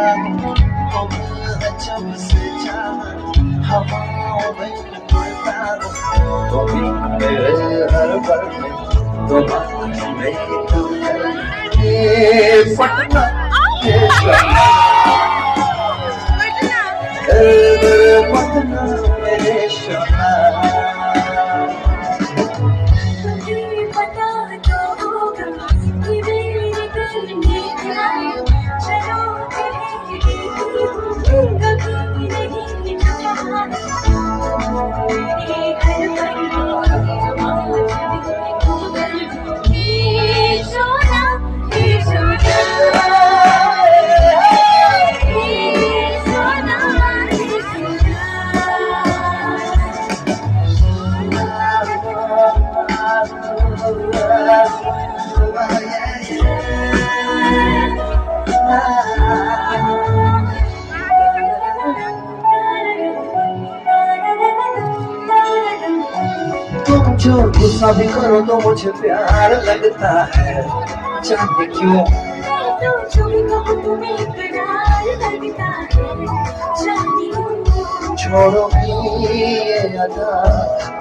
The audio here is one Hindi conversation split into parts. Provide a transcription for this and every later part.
गुम है जब से जान हवाओं में उड़ता हूँ तुम मेरे हर पल में तुम्हारे ये पटना ये शहर पटना मेरे शहर तुम जो गुस्सा भी करो तो मुझे प्यार लगता है जाने क्यों जो भी कहो तुम्हें प्यार लगता है जाने क्यों छोड़ो ये अदा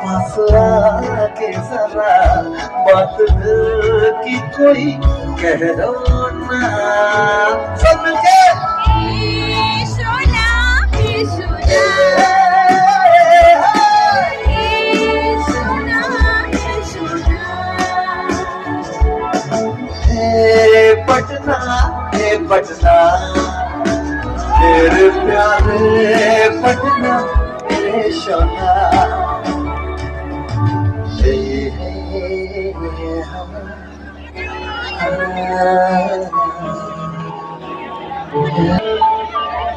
पास आके जरा बात दिल की कोई कह दो ना सब के सोना पटना है पटना तेरे प्यारे पटना मेरे सोना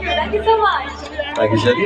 Thank you so much. Lagi jadi,